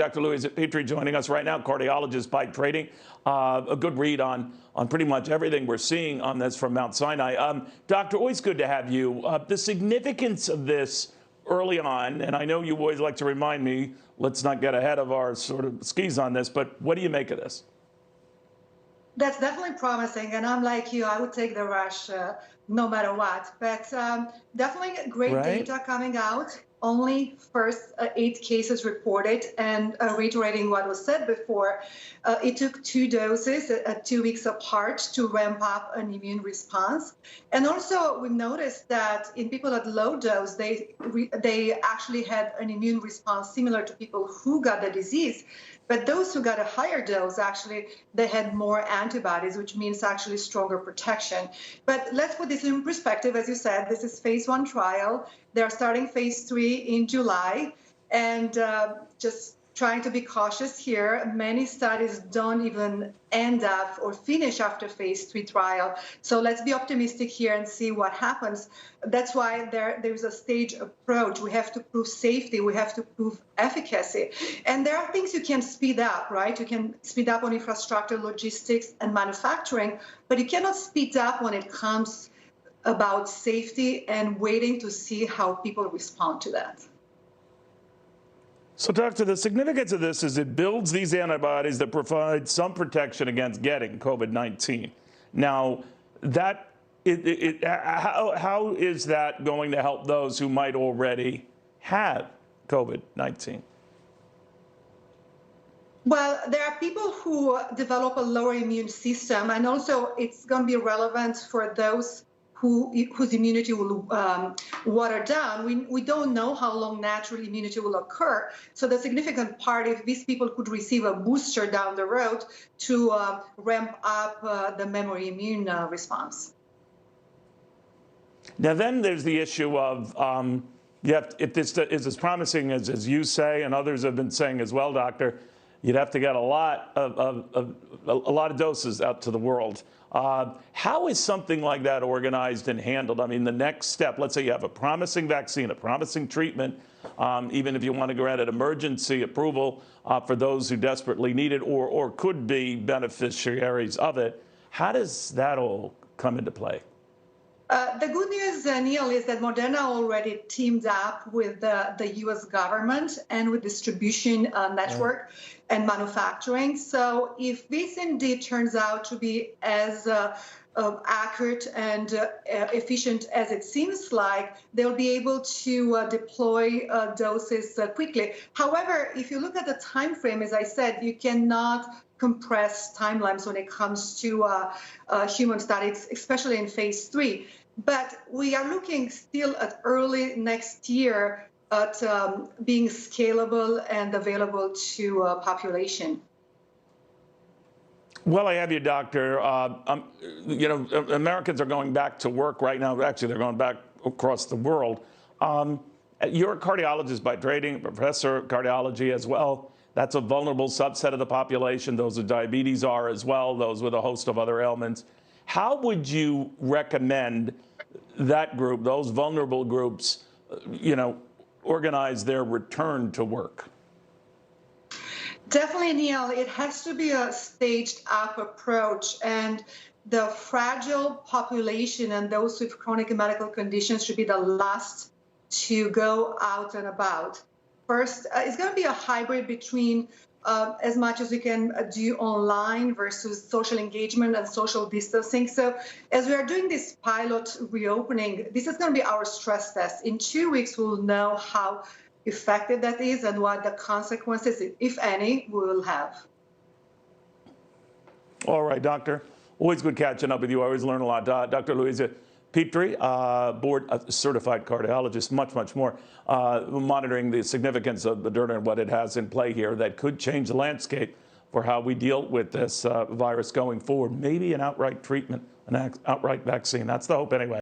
Dr. Luiza Petre joining us right now, cardiologist by training. A good read on pretty much everything we're seeing on this from Mount Sinai. Doctor, always good to have you. The significance of this early on, and I know you always like to remind me, let's not get ahead of our sort of skis on this, but what do you make of this? That's definitely promising, and I'm like you, I would take the rush no matter what. But definitely great data coming out. Only first 8 cases reported, and reiterating what was said before, it took 2 doses 2 weeks apart to ramp up an immune response. And also we noticed that in people at low dose, they actually had an immune response similar to people who got the disease. But those who got a higher dose, actually, they had more antibodies, which means actually stronger protection. But let's put this in perspective. As you said, this is phase 1 trial. They're starting phase 3 in July. And just trying to be cautious here, many studies don't even end up or finish after phase 3 trial. So let's be optimistic here and see what happens. That's why there's a stage approach. We have to prove safety. We have to prove efficacy. And there are things you can speed up, right? You can speed up on infrastructure, logistics, and manufacturing, but you cannot speed up when it comes about safety and waiting to see how people respond to that. So, Doctor, the significance of this is it builds these antibodies that provide some protection against getting COVID-19. Now, how is that going to help those who might already have COVID-19? Well, there are people who develop a lower immune system, and also it's going to be relevant for those whose immunity will water down. We don't know how long natural immunity will occur. So the significant part, if these people could receive a booster down the road to ramp up the memory immune response. Now then there's the issue of, if this is as promising as you say and others have been saying as well, Doctor, you'd have to get a lot of doses out to the world. How is something like that organized and handled? I mean, the next step, let's say you have a promising vaccine, a promising treatment, even if you want to grant an emergency approval for those who desperately need it or could be beneficiaries of it. How does that all come into play? The good news, Neil, is that Moderna already teamed up with the U.S. government and with distribution network and manufacturing. So if this indeed turns out to be as accurate and efficient as it seems like, they'll be able to deploy doses quickly. However, if you look at the time frame, as I said, you cannot compress timelines when it comes to human studies, especially in phase 3. But we are looking still at early next year at being scalable and available to population. Well, I have you, Doctor. You know, Americans are going back to work right now. Actually, they're going back across the world. You're a cardiologist by training, a professor of cardiology as well. That's a vulnerable subset of the population. Those with diabetes are as well, those with a host of other ailments. How would you recommend that group, those vulnerable groups, you know, organize their return to work? Definitely, Neil. It has to be a staged up approach, and the fragile population and those with chronic medical conditions should be the last to go out and about. First, it's going to be a hybrid between as much as we can do online versus social engagement and social distancing. So as we are doing this pilot reopening, this is going to be our stress test. In 2 weeks, we'll know how effective that is and what the consequences, if any, we will have. All right, Doctor. Always good catching up with you. I always learn a lot. Dr. Luiza Petre, board certified cardiologist, much more, monitoring the significance of Moderna and what it has in play here that could change the landscape for how we deal with this virus going forward. Maybe an outright treatment, an outright vaccine. That's the hope anyway.